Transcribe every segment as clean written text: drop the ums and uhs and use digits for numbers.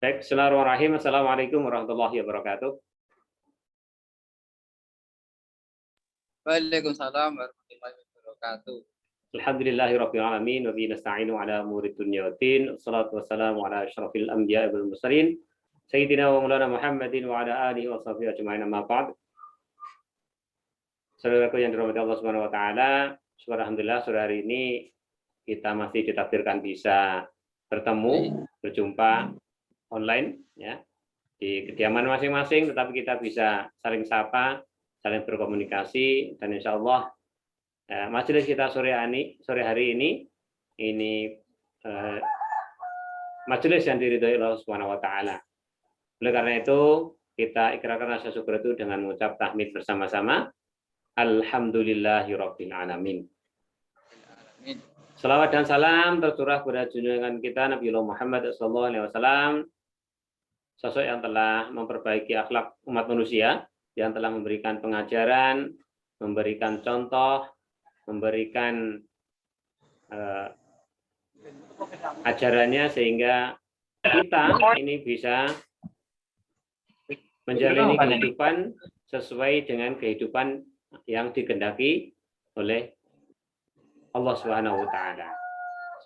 Baik, bismillahirrahmanirrahim. Assalamualaikum warahmatullahi wabarakatuh. Waalaikumsalam warahmatullahi wabarakatuh. Alhamdulillahirabbil alamin wa bihi nasta'inu ala umuri dunya waddin. Wassalatu wassalamu ala asyrafil anbiya'i wal mursalin sayyidina wa maulana Muhammadin wa ala alihi wa sahbihi ajma'in, amma ba'd. Saudaraku yang dirahmati Allah Subhanahu wa taala, alhamdulillah sore hari ini kita masih ditakdirkan bisa bertemu, berjumpa online ya, di kediaman masing-masing, tetapi kita bisa saling sapa, saling berkomunikasi, dan insya Allah majelis kita sore hari ini majelis yang diridhoi Allah Subhanahu wa taala. Oleh karena itu kita ikrarkan rasa syukur itu dengan mengucap tahmid bersama-sama. Alhamdulillahirabbil alamin. Salawat dan salam tercurah kepada junjungan kita Nabiullah Muhammad SAW, sosok yang telah memperbaiki akhlak umat manusia, yang telah memberikan pengajaran, memberikan contoh, memberikan ajarannya sehingga kita ini bisa menjalani kehidupan sesuai dengan kehidupan yang dikehendaki oleh Allah Subhanahu wa taala.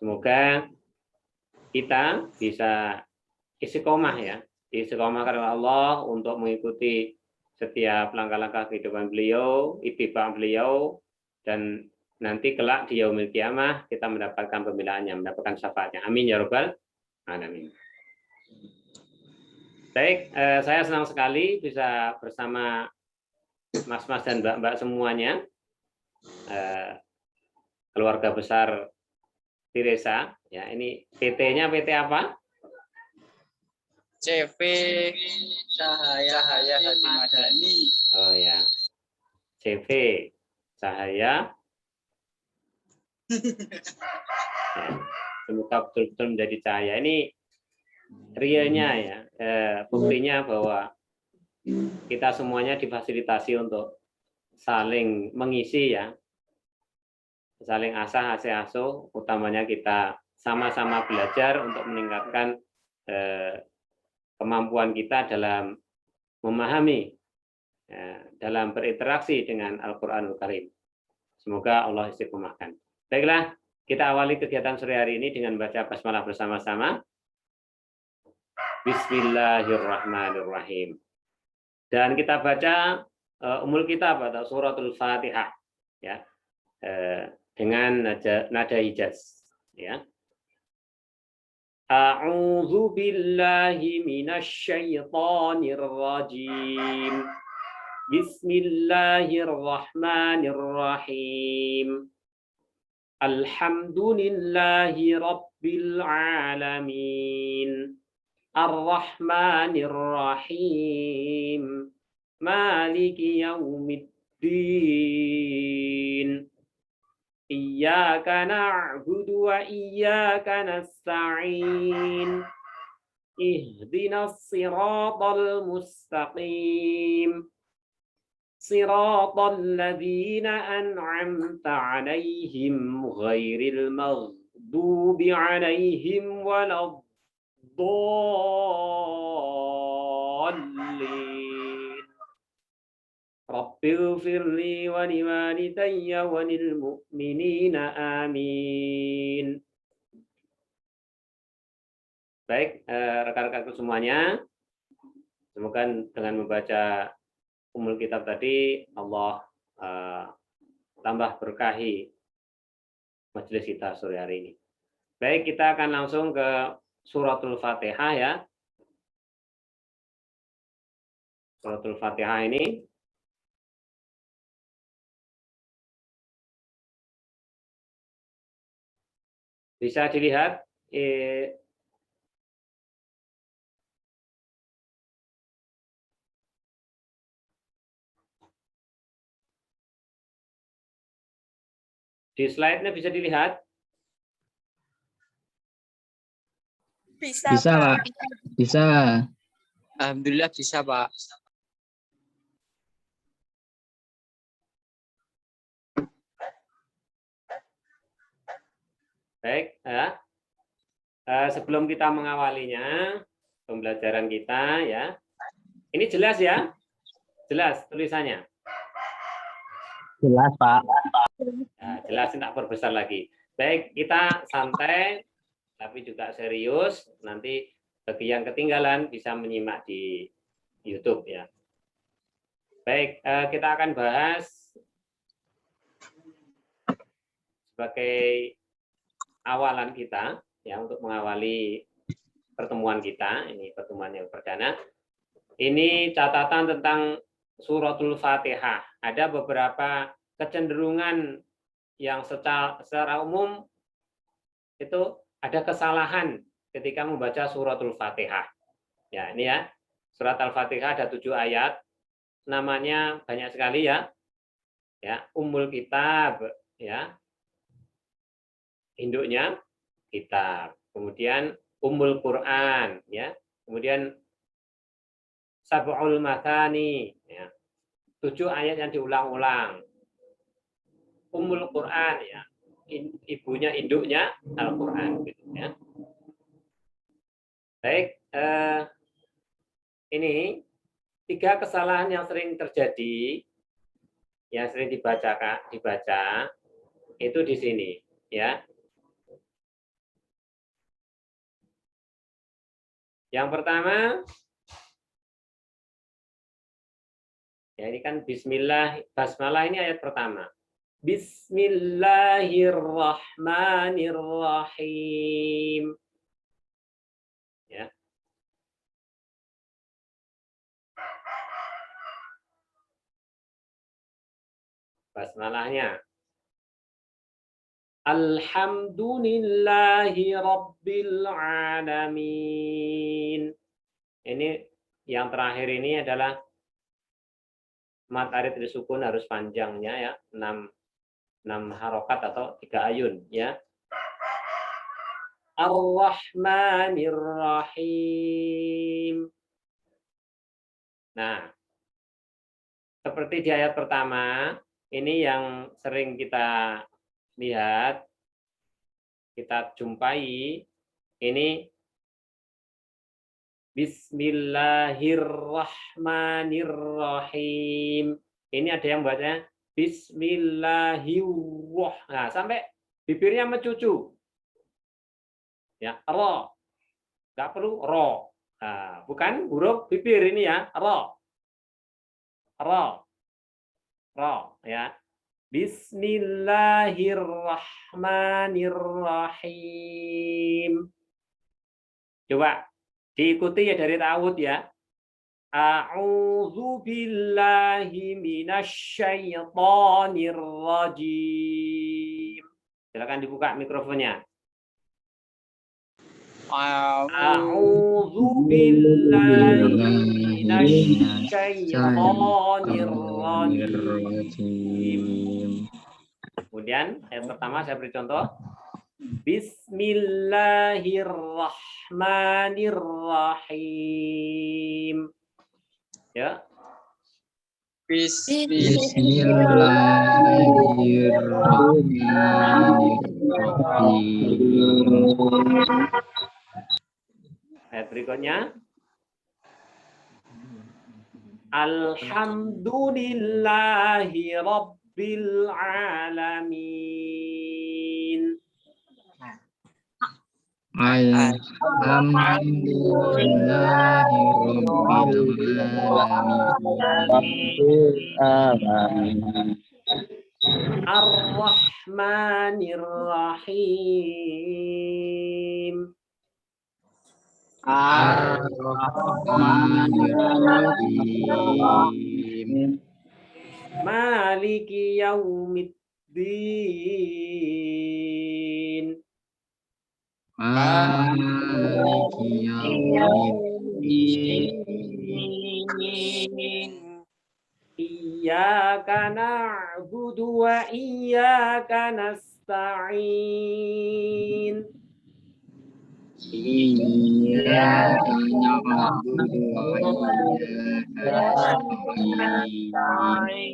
Semoga kita bisa istiqomah ya, istiqomah karena Allah untuk mengikuti setiap langkah-langkah kehidupan beliau, ittiba beliau, dan nanti kelak di yaumil qiyamah kita mendapatkan pembelaannya, mendapatkan syafaatnya. Amin ya rabbal alamin. Baik, saya senang sekali bisa bersama mas-mas dan mbak-mbak semuanya, keluarga besar Tiresa. Ya, ini PT-nya PT apa? CV Cahaya Hadi Madani. Oh ya, CV Cahaya. Ya, semoga betul-betul menjadi cahaya. Ini realnya ya, buktinya bahwa kita semuanya difasilitasi untuk saling mengisi ya, saling asah asuh, utamanya kita sama-sama belajar untuk meningkatkan kemampuan kita dalam memahami, dalam berinteraksi dengan Al-Quranul Karim. Semoga Allah istiqomahkan. Baiklah, kita awali kegiatan sore hari ini dengan baca basmalah bersama-sama. Bismillahirrahmanirrahim. Dan kita baca umul kitab atau suratul Fatihah ya, dengan nada hijaz ya. A'udzu billahi minasy syaithanir rajim. Bismillahirrahmanirrahim. Alhamdulillahi rabbil alamin. Ar-Rahmanir Rahim. Maliki yaumiddin. Iyyaka na'budu wa iyyaka nasta'in. Ihdinas siratal mustaqim. Siratal ladzina an'amta 'alaihim ghairil maghdubi 'alaihim waladdallin. Rabbighfirli wa liwalidayya wa lil mu'minina amin. Baik, rekan-rekanku semuanya, semoga dengan membaca umul kitab tadi Allah tambah berkahi majelis kita sore hari ini. Baik, kita akan langsung ke suratul Fatihah ya. Suratul Fatihah ini bisa dilihat di slide-nya, bisa dilihat. Bisa, Pak. Bisa. Alhamdulillah bisa, Pak. Baik, ya. Sebelum kita mengawalinya pembelajaran kita, ya. Ini jelas ya? Jelas tulisannya. Jelas, Pak. Nah, jelas, tidak perbesar lagi. Baik, kita santai tapi juga serius. Nanti bagi yang ketinggalan bisa menyimak di YouTube ya. Baik, kita akan bahas sebagai awalan kita ya untuk mengawali pertemuan kita. Ini pertemuan yang perdana. Ini catatan tentang Suratul Fatihah. Ada beberapa kecenderungan yang secara umum itu ada kesalahan ketika membaca Suratul Fatihah. Ya, ini ya. Surat Al-Fatihah ada 7 ayat. Namanya banyak sekali ya. Ya, Ummul Kitab ya. Induknya kitab. Kemudian Ummul Quran ya. Kemudian Sab'ul Mathani ya. 7 ayat yang diulang-ulang. Ummul Quran ya. Ibunya, induknya Al-Quran gitu ya. Baik, ini 3 kesalahan yang sering terjadi, yang sering dibaca itu di sini ya. Yang pertama, ya ini kan Bismillah, Basmalah ini ayat pertama. Bismillahirrahmanirrahim. Ya. Basmalahnya. Alhamdulillahi Rabbil Alamin. Ini yang terakhir ini adalah mat arid disukun harus panjangnya ya, 6 harokat atau 3 ayun ya. Ar-Rahmanir-Rahim. Nah, seperti di ayat pertama, ini yang sering kita lihat, kita jumpai, ini Bismillahirrahmanirrahim. Ini ada yang bacanya Bismillahirrahmanirrahim. Nah, sampai bibirnya mencucu. Ya, ro. Enggak perlu ro. Nah, bukan huruf bibir ini ya, ro. Ro. Ro ya. Bismillahirrahmanirrahim. Coba diikuti ya dari ta'awud ya. A'udzu billahi minasyaitonir rajim. Silakan dibuka mikrofonnya. A'udzu billahi minasyaitonir rajim. Kemudian ayat pertama saya beri contoh. Bismillahirrahmanirrahim. Ya. Bismillahirrahmanirrahim. Ayat berikutnya. Alhamdulillahi Rabbil Alamin. Alhamdulillahirrahmanirrahim. Ar-Rahmanir-Rahim. Ar-Rahmanirrahim. Maliki yaumiddin. Maliki yaumiddin. Iyyaka na'budu wa iyyaka nasta'in. Iyyaka na'budu wa iyyaka nasta'in.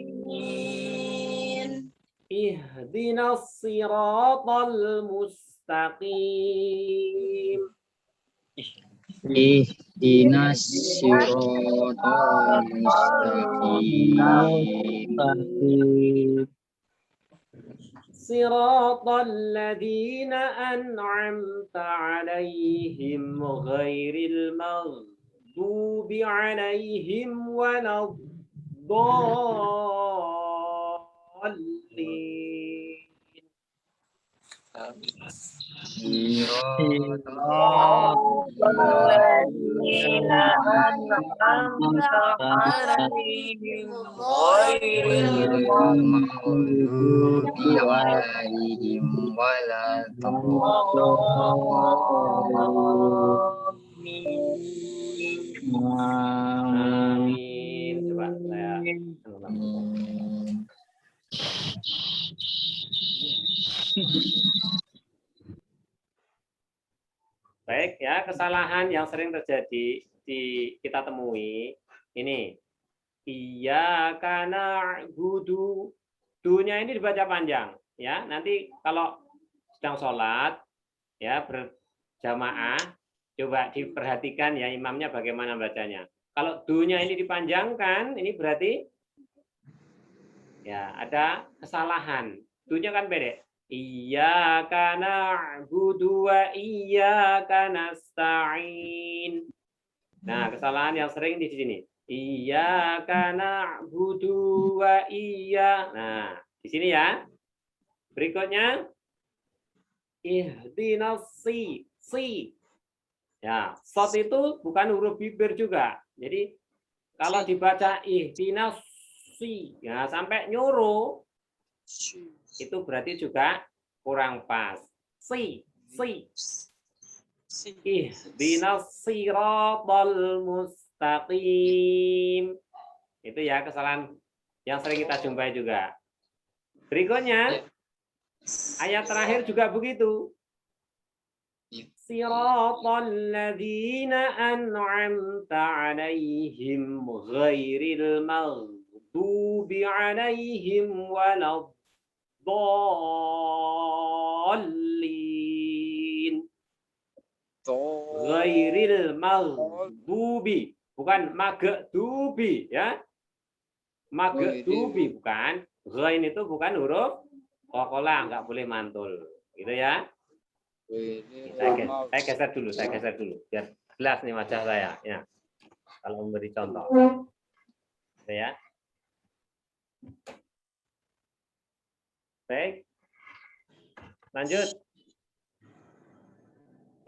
Ihdinas siratal mustaqim. mustaqim. Ihdinas siratal mustaqim. Siratal ladzina an'amta 'alaihim ghairil maghdubi 'alaihim waladdallin. Siratal الذين أنعمت عليهم غير المغضوب عليهم ولا Amin. Coba saya الضالين. baik ya, kesalahan yang sering terjadi kita temui ini. Iyyaka na'budu. Du-nya ini dibaca panjang ya. Nanti kalau sedang sholat ya berjamaah coba diperhatikan ya imamnya bagaimana bacanya. Kalau du-nya ini dipanjangkan ini berarti ya ada kesalahan. Du-nya kan pendek. Iyyaka na'budu wa iyyaka nasta'in. Nah, kesalahan yang sering di sini. Iyyaka na'budu wa iya. Nah, di sini ya. Berikutnya ihdinas si. Ya, shad itu bukan huruf bibir juga. Jadi kalau dibaca ihdinas si ya sampai nyuruh itu berarti juga kurang pas. Si. Ihdinas siratal mustaqim. Itu ya kesalahan yang sering kita jumpai juga. Berikutnya ayat terakhir juga begitu. Siratal ladzina an'amta 'alaihim ghairil maghdubi 'alaihim waladdallin. Ghairil maghdubi, bukan magdubi ya. Magdubi bukan. Ghain itu bukan huruf kokola, enggak boleh mantul. Gitu ya. Saya geser dulu biar jelas nih wajah saya ya. Kalau memberi contoh. Gitu ya. Baik. Lanjut.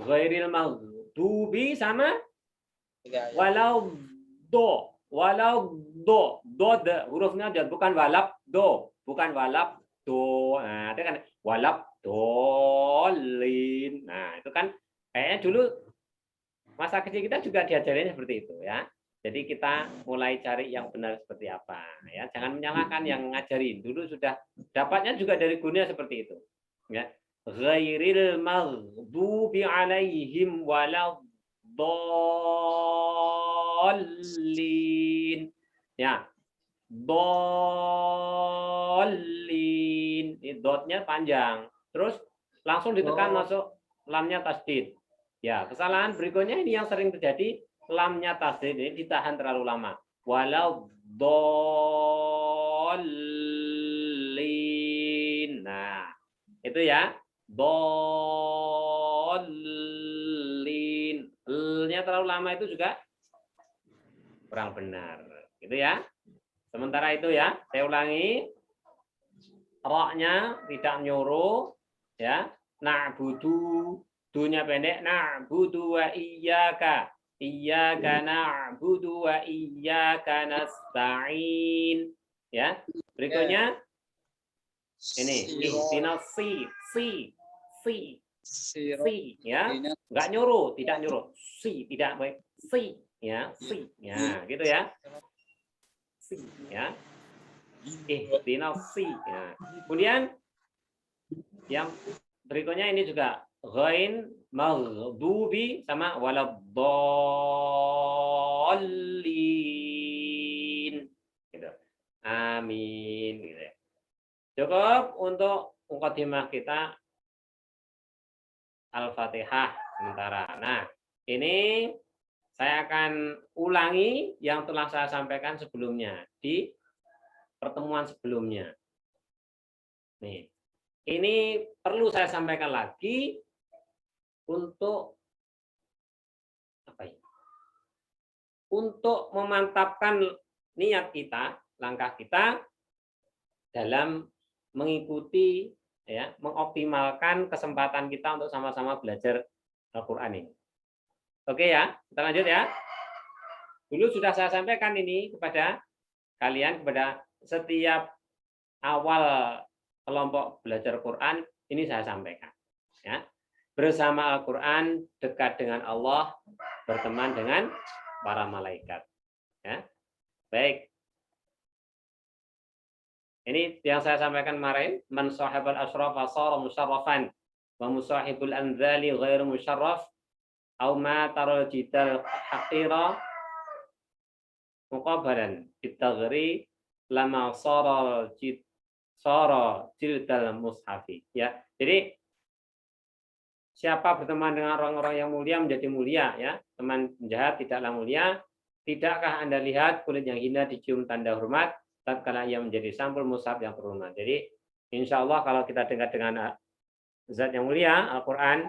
Ghairil maghdubi sama walau do hurufnya dan bukan walab do nah itu kan walab dolin. Nah itu kan kayaknya dulu masa kecil kita juga diajarin seperti itu ya. Jadi kita mulai cari yang benar seperti apa ya, jangan menyalahkan yang ngajarin. Dulu sudah dapatnya juga dari gurunya seperti itu ya. Ghairil maghdubi 'alaihim waladdallin. Ya. Dolin. Ini dotnya panjang. Terus langsung ditekan masuk lamnya tasdid. Ya, kesalahan berikutnya ini yang sering terjadi, lamnya tasdid ini ditahan terlalu lama. Waladdallin. Nah, itu ya. Dolin. L-nya terlalu lama itu juga kurang benar. Gitu ya. Sementara itu ya, saya ulangi. Ra-nya tidak nyuruh ya. Na'budu, dunya pendek, na'budu wa iyyaka. Iyyaka na'budu wa iyyaka nasta'in. Ya. Berikutnya ini ihdinas si ya, enggak nyuruh, tidak nyuruh. Si tidak baik. Si ya, gitu ya. Si ya. Ihdinas si ya. Kemudian yang berikutnya ini juga ghain maghdubi sama waladdallin. Gitu. Amin gitu ya. Cukup untuk mukadimah kita Al-Fatihah sementara. Nah, ini saya akan ulangi yang telah saya sampaikan sebelumnya di pertemuan sebelumnya. Nih, ini perlu saya sampaikan lagi untuk apa ya? Untuk memantapkan niat kita, langkah kita dalam mengikuti ya, mengoptimalkan kesempatan kita untuk sama-sama belajar Al-Qur'an ini. Oke ya, kita lanjut ya. Dulu sudah saya sampaikan ini kepada kalian, kepada setiap awal kelompok belajar Quran, ini saya sampaikan. Ya. Bersama Al-Quran, dekat dengan Allah, berteman dengan para malaikat. Ya. Baik. Ini yang saya sampaikan kemarin, man sahibal asrafa sara musarrafan wa musahibul anzali ghairu musarraf aw ma taral jidal haqira muqabalan bitaghri lama sara jildal mushafi. Ya. Jadi siapa berteman dengan orang-orang yang mulia menjadi mulia, ya. Teman jahat tidaklah mulia. Tidakkah Anda lihat kulit yang hina dicium tanda hormat tatkala ia menjadi sampul mushaf yang terhormat. Jadi insya Allah kalau kita dekat dengan zat yang mulia, Al-Quran,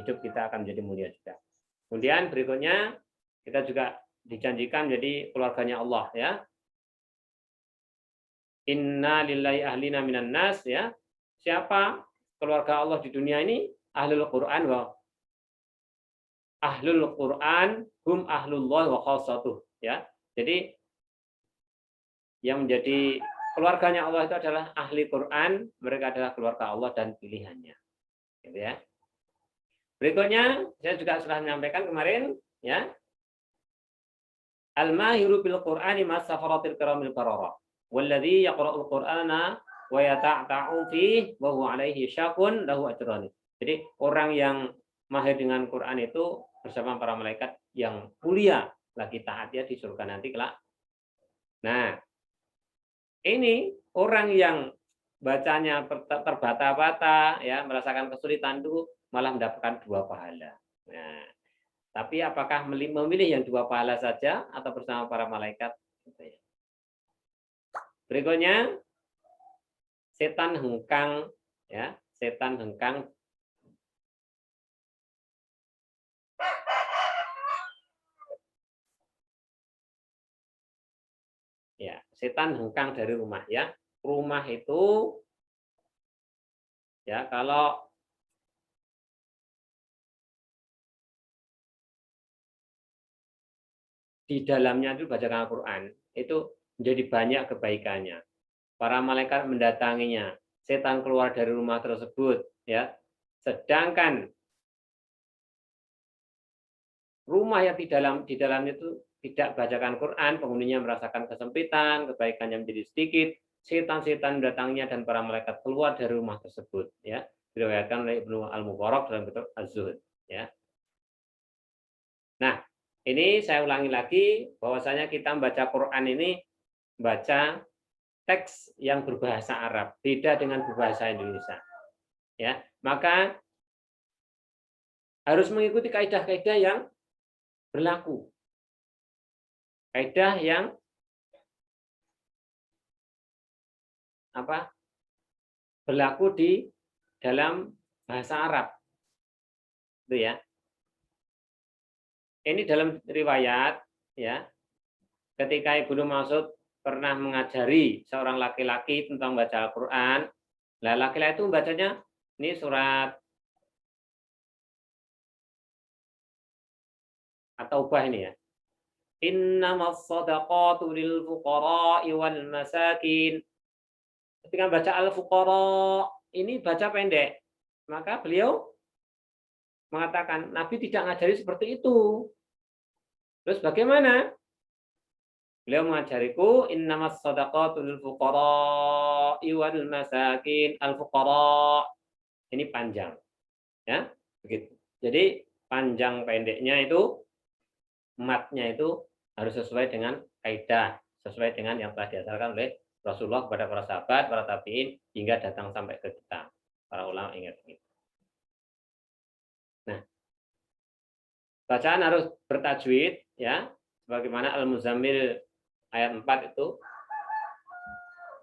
hidup kita akan menjadi mulia juga. Kemudian berikutnya kita juga dijanjikan jadi keluarganya Allah, ya. Inna lillahi ahlina minan nas, ya. Siapa keluarga Allah di dunia ini? Ahlul Quran wa ahlul Quran hum ahlullah wa khassatuh, ya. Jadi yang menjadi keluarganya Allah itu adalah ahli Quran, mereka adalah keluarga Allah dan pilihannya. Gitu ya. Berikutnya saya juga sudah menyampaikan kemarin, ya. Al-mahiru bil Qur'ani mas-safaratil kiramil bararah. Walladzi yaqra'ul Qur'ana wa yata'ta'u fihi wa huwa 'alaihi syaqun lahu ajran. Jadi orang yang mahir dengan Quran itu bersama para malaikat yang mulia, lagi taat ya di surga nanti kelak. Nah, ini orang yang bacanya terbata-bata ya, merasakan kesulitan itu malah mendapatkan 2 pahala. Nah, tapi apakah memilih yang 2 pahala saja atau bersama para malaikat? Berikutnya, setan hengkang, ya, setan hengkang. Ya, setan hengkang dari rumah, ya. Rumah itu, ya, kalau di dalamnya itu bacaan Al-Quran, itu menjadi banyak kebaikannya. Para malaikat mendatanginya, setan keluar dari rumah tersebut, ya. Sedangkan rumah yang di dalam itu tidak bacakan Quran, penghuninya merasakan kesempitan, kebaikannya menjadi sedikit, setan-setan mendatanginya dan para malaikat keluar dari rumah tersebut, ya. Diriwayatkan oleh Ibnu Al-Mubarak dalam kitab Az-Zuhd, ya. Nah, ini saya ulangi lagi bahwasanya kita membaca Quran ini baca teks yang berbahasa Arab, beda dengan berbahasa Indonesia. Ya, maka harus mengikuti kaidah-kaidah yang berlaku. Kaidah yang berlaku di dalam bahasa Arab. Itu ya. Ini dalam riwayat, ya. Ketika Ibnu Mas'ud pernah mengajari seorang laki-laki tentang baca Al-Quran, nah laki-laki itu membacanya ini surat At-Taubah ini ya. Innamas shadaqatu lil fuqara'i wal masakin. Ketika baca al-fuqara ini baca pendek, maka beliau mengatakan Nabi tidak ngajari seperti itu. Terus bagaimana? Beliau mengajariku innamas shadaqatu lil fuqara'i wal masakin. Al-fuqara ini panjang. Ya, begitu. Jadi panjang pendeknya itu matnya itu harus sesuai dengan kaidah, sesuai dengan yang telah diajarkan oleh Rasulullah kepada para sahabat, para tabi'in hingga datang sampai ke kita. Para ulama ingat. Bacaan harus bertajwid ya, sebagaimana Al-Muzammil ayat 4 itu.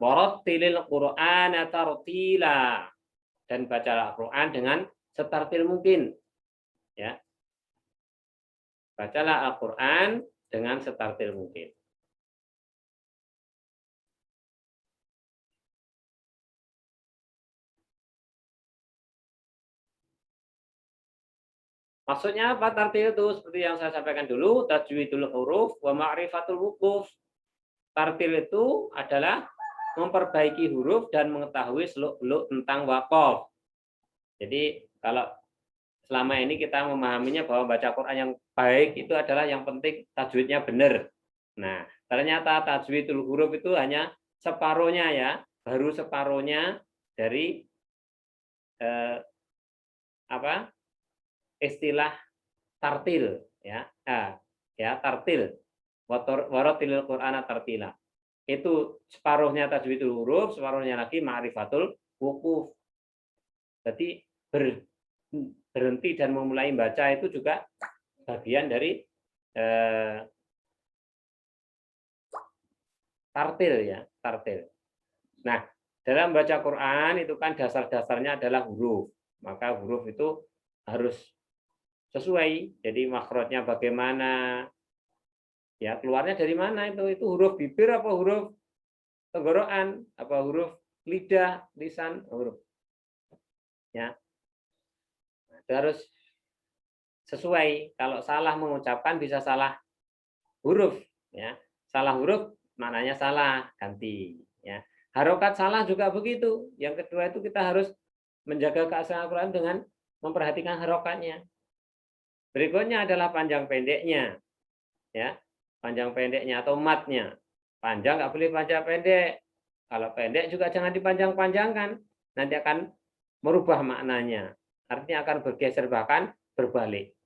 Warattilil Qur'ana tartila, dan bacalah Al-Qur'an dengan setartil mungkin. Ya. Bacalah Al-Qur'an dengan setartil mungkin. Maksudnya apa tartil itu? Seperti yang saya sampaikan dulu, tajwidul huruf wa ma'rifatul wuquf. Tartil itu adalah memperbaiki huruf dan mengetahui seluk-beluk tentang waqaf. Jadi kalau selama ini kita memahaminya bahwa baca Quran yang baik itu adalah yang penting tajwidnya benar. Nah, ternyata tajwidul huruf itu hanya separuhnya ya, baru separuhnya dari istilah tartil ya. Ya, tartil. Warattilil Qur'ana tartila. Itu separuhnya tajwidul huruf, separuhnya lagi ma'rifatul wuquf. Jadi berhenti dan memulai baca itu juga bagian dari tartil ya, tartil. Nah, dalam baca Quran itu kan dasar-dasarnya adalah huruf. Maka huruf itu harus sesuai. Jadi makhrajnya bagaimana? Ya, keluarnya dari mana itu? Itu huruf bibir apa huruf tenggorokan? Apa huruf lidah, lisan, huruf. Ya. Nah, itu harus sesuai. Kalau salah mengucapkan bisa salah huruf, ya. Salah huruf maknanya salah, ganti, ya. Harokat salah juga begitu. Yang kedua itu kita harus menjaga keaslian Al-Qur'an dengan memperhatikan harokatnya. Berikutnya adalah panjang pendeknya. Ya. Panjang pendeknya atau matnya. Panjang nggak boleh panjang pendek. Kalau pendek juga jangan dipanjang-panjangkan. Nanti akan merubah maknanya. Artinya akan bergeser bahkan berbalik.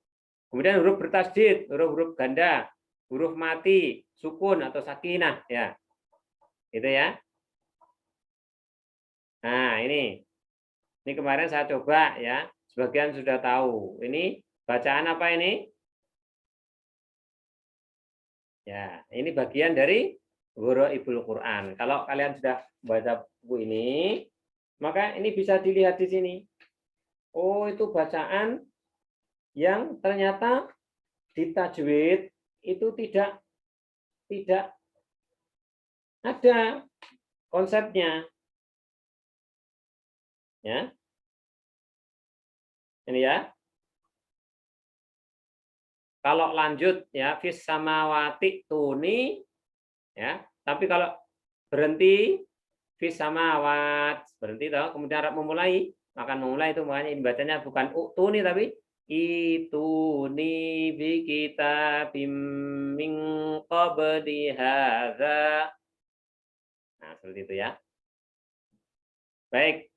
Kemudian huruf bertasydid, huruf-huruf ganda, huruf mati, sukun atau sakinah ya. Gitu ya. Nah, ini kemarin saya coba ya. Sebagian sudah tahu. Ini bacaan apa ini? Ya, ini bagian dari Gharaibul Quran. Kalau kalian sudah baca buku ini, maka ini bisa dilihat di sini. Oh, itu bacaan yang ternyata di tajwid itu tidak ada konsepnya. Ya. Ini ya. Kalau lanjut ya fis samawati tuni ya, tapi kalau berhenti fis samawat berhenti toh, kemudian Arab memulai, akan memulai itu makanya ini bacanya bukan utuni tapi ituni bi kitabim min qabli hadza. Nah, seperti itu ya. Baik.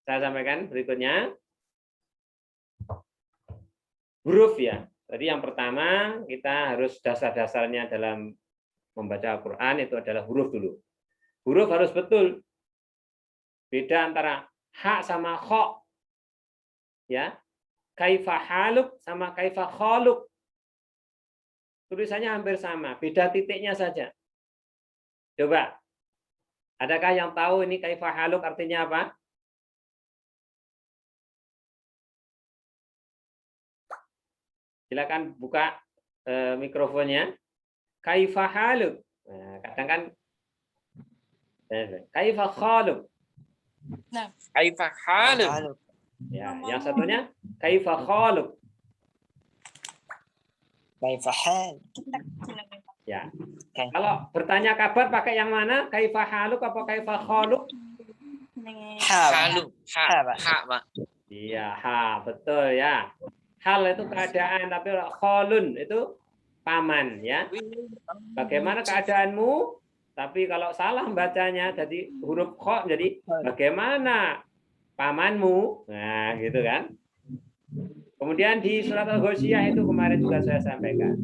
Saya sampaikan berikutnya. Huruf ya. Jadi yang pertama kita harus dasar-dasarnya dalam membaca Al-Quran itu adalah huruf dulu. Huruf harus betul. Beda antara ha sama kho. Ya. Kaifa haluk sama kaifa kholuk. Tulisannya hampir sama, beda titiknya saja. Coba. Adakah yang tahu ini kaifa haluk artinya apa? Silakan buka mikrofonnya. Kaifa haluk. Nah, kadang kan kaifa khaluk. Nah, kaifa haluk. Ya, yang satunya kaifa khaluk. Kaifa hal. Ya. Kalau bertanya kabar pakai yang mana? Kaifa haluk apa kaifa khaluk? Haluk. Ha, Pak. Iya, ha, betul ya. Hal itu keadaan, tapi kholun itu paman ya. Bagaimana keadaanmu? Tapi kalau salah bacanya jadi huruf kho jadi bagaimana pamanmu? Nah, gitu kan. Kemudian di surat Al-Ghasyiyah itu kemarin juga saya sampaikan.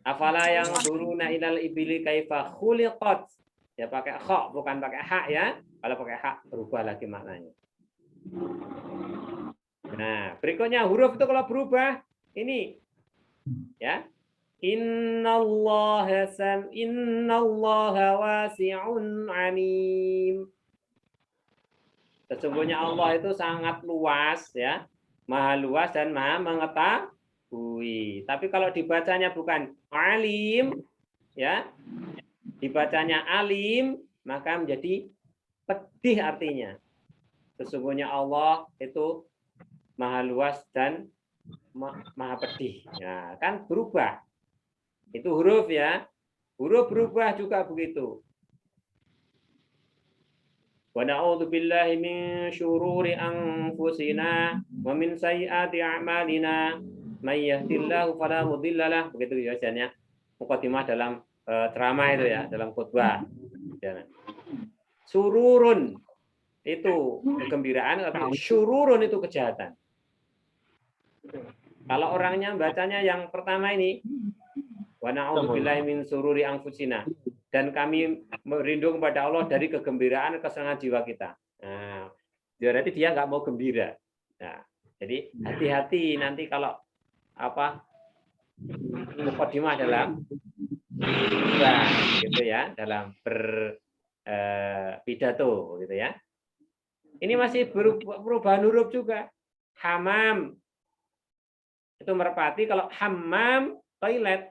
Afala yang duruna ilal ibili kaifa khuliqat. Ya pakai kho bukan pakai ha ya. Kalau pakai ha berubah lagi maknanya. Nah, berikutnya huruf itu kalau berubah Ini ya. Innallaha wasi'un alim. Sesungguhnya Allah itu sangat luas ya, maha luas dan maha mengetahui. Tapi kalau dibacanya bukan alim ya, dibacanya alim, maka menjadi pedih artinya. Sesungguhnya Allah itu maha luas dan maha pedih. Ya, kan berubah. Itu huruf ya. Huruf berubah juga begitu. Wa na'udzu billahi min syururi anfusina wa min sayyiati a'malina may yahdihillahu fala mudhillalah. Begitu ya bacanya. Mukadimah dalam ceramah itu ya, dalam khutbah. Sururun itu kegembiraan, tapi syururun itu kejahatan. Kalau orangnya bacanya yang pertama ini, wa na'udzu billahi min syururi anfusina, dan kami berlindung kepada Allah dari kegembiraan kesenangan jiwa kita. Nah, berarti dia nggak mau gembira. Nah, jadi hati-hati nanti kalau mukadimah dalam gitu ya, dalam pidato gitu ya. Ini masih perubahan huruf juga. Hamam itu merpati, kalau hammam toilet.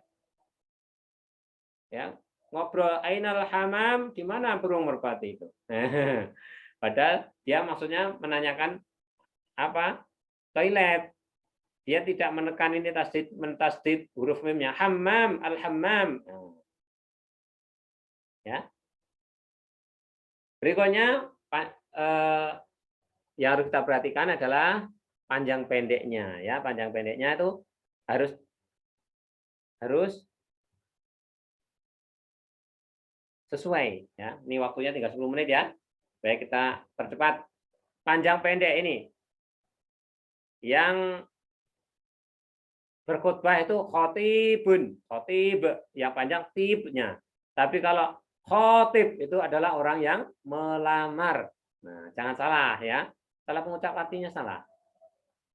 Ya, ngobrol ainal hamam, di mana burung merpati itu. Padahal dia maksudnya menanyakan apa? Toilet. Dia tidak menekan ini mentasdid huruf mimnya. Hammam, al-hammam. Ya. Berikutnya yang harus kita perhatikan adalah panjang pendeknya ya. Panjang pendeknya itu harus sesuai ya. Ini waktunya tinggal 10 menit ya. Baik, kita percepat. Panjang pendek ini yang berkhutbah itu khotibun, khotib yang panjang tibnya. Tapi kalau khotib itu adalah orang yang melamar. Nah, jangan salah ya. Salah pengucap artinya salah.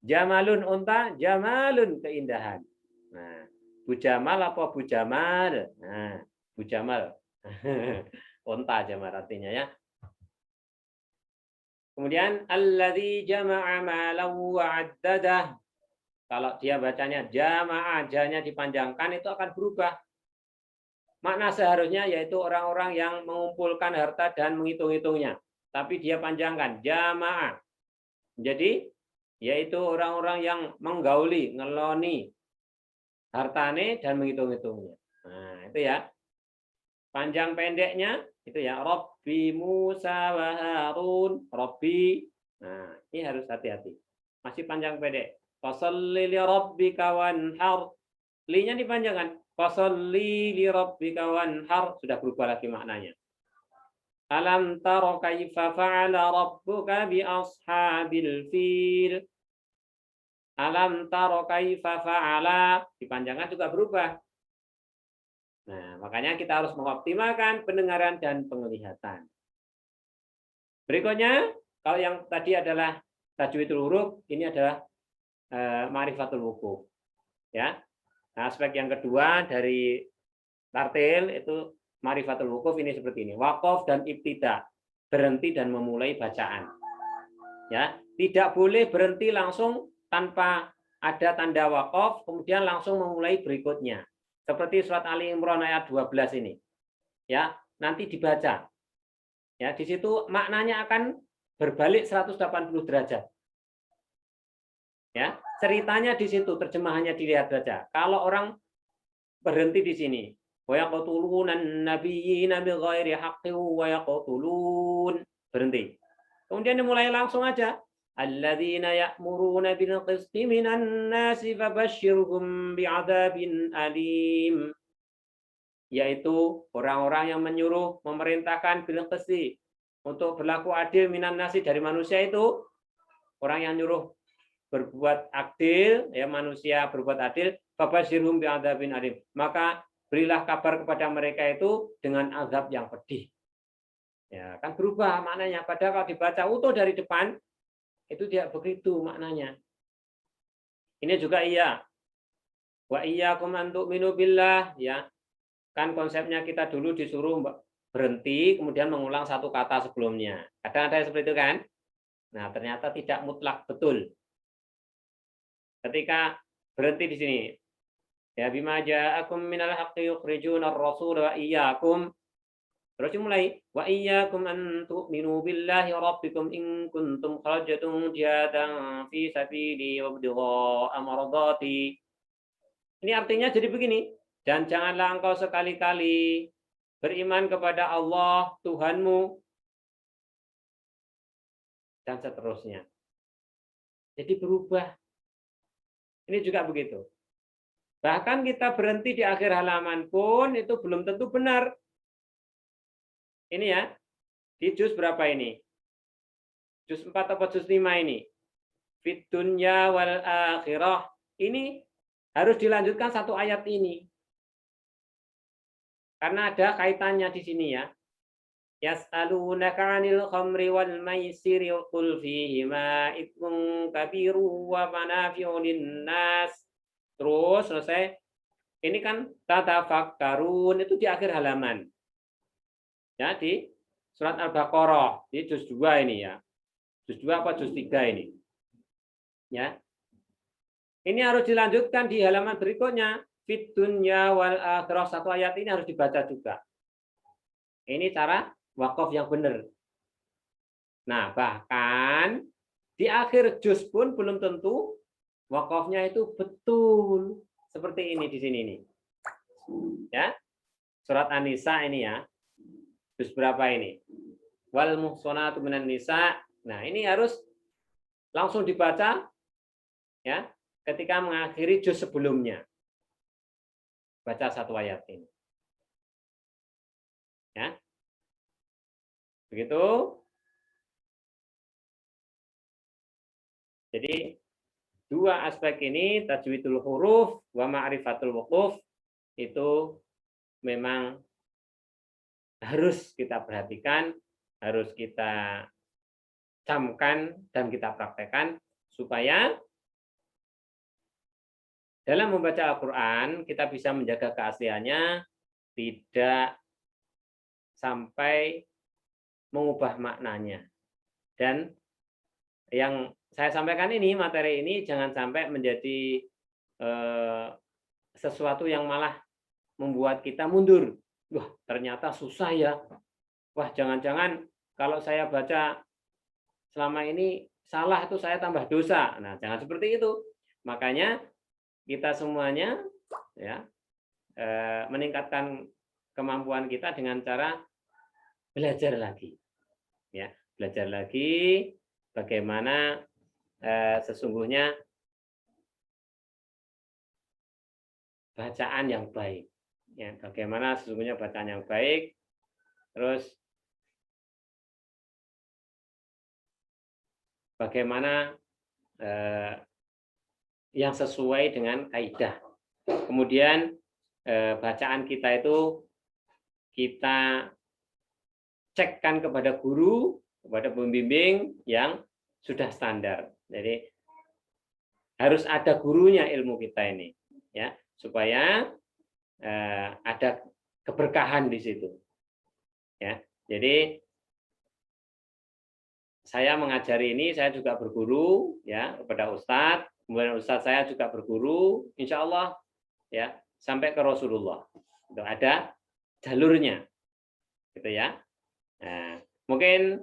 Jamalun unta, jamalun keindahan. Nah, bujamal apa bujamal? Nah, bujamal. Unta jamal artinya ya. Kemudian alladzi jama'a malan wa 'addadah. Kalau dia bacanya jama'a, janya dipanjangkan itu akan berubah. Makna seharusnya yaitu orang-orang yang mengumpulkan harta dan menghitung-hitungnya. Tapi dia panjangkan jama'a. Jadi yaitu orang-orang yang menggauli, ngeloni hartane dan menghitung-hitungnya. Nah, itu ya. Panjang pendeknya itu ya, Rabbi Musa wa Harun, Rabbi. Nah, ini harus hati-hati. Masih panjang pendek. Fasholli li rabbika wanhar. Li-nya dipanjangkan. Fasholli li rabbika wanhar. Sudah berubah lagi maknanya. Alam tara kaifa fa'ala rabbuka bi ashabil fil. Alam tara kaifa fa'ala. Dipanjangkan juga berubah. Nah, makanya kita harus mengoptimalkan pendengaran dan penglihatan. Berikutnya, kalau yang tadi adalah tajwidul huruf, ini adalah ma'rifatul wuquf. Ya. Nah, aspek yang kedua dari tartil itu ma'rifatul wuquf ini seperti ini. Waqaf dan ibtida, berhenti dan memulai bacaan. Ya, tidak boleh berhenti langsung tanpa ada tanda waqaf, kemudian langsung memulai berikutnya. Seperti surat Ali Imran ayat 12 ini. Ya, nanti dibaca. Ya, di situ maknanya akan berbalik 180 derajat. Ya, ceritanya di situ, terjemahannya dilihat saja. Kalau orang berhenti di sini, wa yaqtulunan nabiyina bighairi haqqin wa yaqtulun, berhenti. Kemudian dimulai langsung aja. Alladzina ya'muruna bil qisti minan nasi fabashshirhum bi'adzabin alim. Yaitu orang-orang yang menyuruh, memerintahkan bil qisti untuk berlaku adil minan nasi, dari manusia itu orang yang nyuruh berbuat adil, ya, manusia berbuat adil, fabashshirhum bi'adzabin alim. Maka berilah kabar kepada mereka itu dengan azab yang pedih. Ya, kan berubah maknanya. Padahal kalau dibaca utuh dari depan itu tidak begitu maknanya. Ini juga iya. Wa iyyakum an tu'minu billah, ya. Kan konsepnya kita dulu disuruh berhenti kemudian mengulang satu kata sebelumnya. Kadang ada yang seperti itu kan? Nah, ternyata tidak mutlak betul. Ketika berhenti di sini, ya bima ja'akum minal haqqi yukhrijunar rasul wa iyyakum. Terus dimulai wa iyyakum an tu'minu billahi rabbikum in kuntum kharajtum jihatan fi sabili wa ibtigha'a mardati. Ini artinya jadi begini, dan janganlah engkau sekali-kali beriman kepada Allah Tuhanmu dan seterusnya. Jadi berubah. Ini juga begitu. Bahkan kita berhenti di akhir halaman pun itu belum tentu benar. Ini ya, di juz berapa ini? Juz 4 atau juz 5 ini? Fit dunya wal akhirah. Ini harus dilanjutkan satu ayat ini. Karena ada kaitannya di sini ya. Yas'alunaka 'anil khamri wal maisiri qul fihima itsmun kabiru wa manafi'u lin-nas. Terus selesai. Ini kan tatafakkarun itu di akhir halaman. Ya, di surat Al-Baqarah, di juz 2 ini ya. Juz 2 apa juz 3 ini? Ya. Ini harus dilanjutkan di halaman berikutnya. Fit dunya wal akhirah, satu ayat ini harus dibaca juga. Ini cara wakaf yang benar. Nah, bahkan di akhir juz pun belum tentu wakafnya itu betul. Seperti ini di sini nih. Ya. Surat An-Nisa ini ya. Juz berapa ini? Wal muhsanatu minan nisa. Nah, ini harus langsung dibaca ya ketika mengakhiri juz sebelumnya. Baca satu ayat ini. Ya. Begitu. Jadi dua aspek ini, tajwidul huruf wa ma'rifatul wuquf, itu memang harus kita perhatikan, harus kita camkan dan kita praktekkan supaya dalam membaca Al-Quran kita bisa menjaga keasliannya, tidak sampai mengubah maknanya. Dan yang saya sampaikan ini, materi ini jangan sampai menjadi sesuatu yang malah membuat kita mundur. Wah, ternyata susah ya. Wah, jangan-jangan kalau saya baca selama ini salah itu saya tambah dosa. Nah, jangan seperti itu. Makanya kita semuanya ya meningkatkan kemampuan kita dengan cara belajar lagi. Ya, belajar lagi bagaimana sesungguhnya bacaan yang baik. Ya, bagaimana sesungguhnya bacaan yang baik, terus bagaimana yang sesuai dengan kaidah. Kemudian bacaan kita itu kita cekkan kepada guru, kepada pembimbing yang sudah standar. Jadi harus ada gurunya ilmu kita ini, ya, supaya ada keberkahan di situ. Ya, jadi saya mengajari ini, saya juga berguru ya kepada Ustadz, kemudian Ustadz saya juga berguru, insya Allah ya sampai ke Rasulullah. Itu ada jalurnya, gitu ya. Nah, mungkin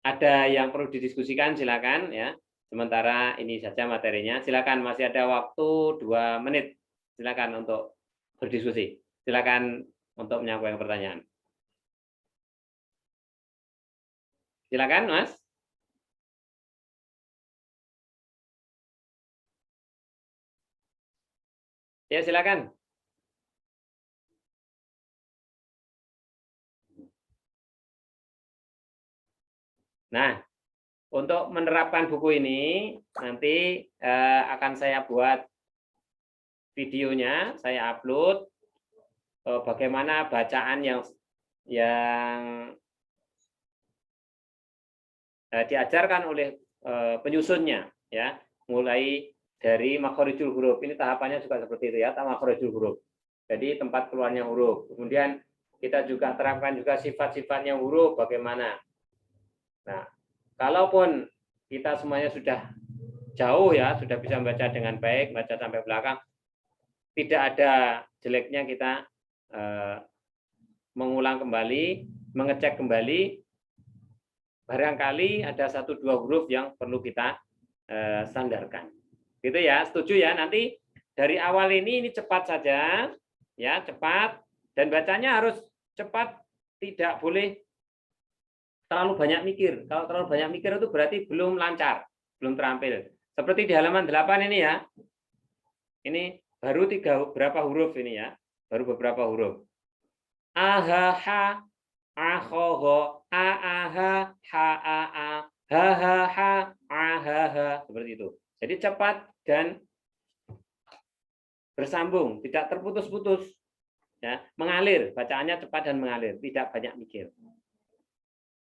ada yang perlu didiskusikan, silakan ya. Sementara ini saja materinya, silakan, masih ada waktu 2 menit, silakan untuk berdiskusi. Silakan untuk menyampaikan pertanyaan. Silakan, Mas. Ya, silakan. Nah, untuk menerapkan buku ini nanti akan saya buat videonya, saya upload bagaimana bacaan yang diajarkan oleh penyusunnya, ya, mulai dari makhorijul huruf. Ini tahapannya juga seperti itu ya, makhorijul huruf. Jadi tempat keluarnya huruf. Kemudian kita juga terapkan juga sifat-sifatnya huruf bagaimana. Nah, kalaupun kita semuanya sudah jauh ya, sudah bisa membaca dengan baik, baca sampai belakang, tidak ada jeleknya kita mengulang kembali, mengecek kembali, barangkali ada 1-2 huruf yang perlu kita sandarkan. Gitu ya, setuju ya? Nanti dari awal ini cepat saja, ya cepat, dan bacanya harus cepat, tidak boleh terlalu banyak mikir. Kalau terlalu banyak mikir itu berarti belum lancar, belum terampil. Seperti di halaman 8 ini ya. Ini baru berapa huruf ini ya? Baru beberapa huruf. Ahaha, akhoho, aaha, haa, hahaha, ahaha, seperti itu. Jadi cepat dan bersambung, tidak terputus-putus. Ya, mengalir, bacaannya cepat dan mengalir, tidak banyak mikir.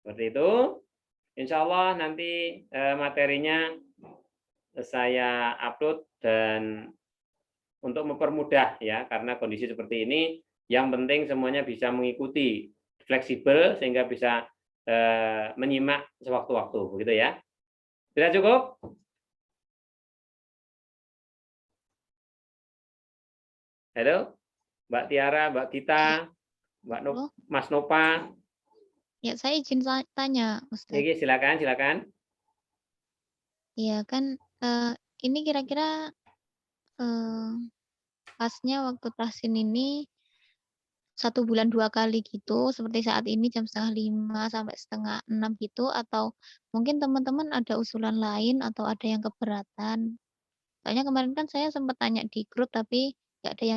Seperti itu. Insya Allah nanti materinya saya upload, dan untuk mempermudah ya, karena kondisi seperti ini, yang penting semuanya bisa mengikuti, fleksibel sehingga bisa menyimak sewaktu-waktu, begitu ya. Sudah cukup? Halo, Mbak Tiara, Mbak Gita, Mas Nova. Ya, saya izin tanya, Ustaz. Oke, silakan. Iya kan, ini kira-kira pasnya waktu tahsin ini 1 bulan 2 kali gitu, seperti saat ini jam 5:30 sampai 5:30 gitu, atau mungkin teman-teman ada usulan lain atau ada yang keberatan? Soalnya kemarin kan saya sempat tanya di grup tapi nggak ada yang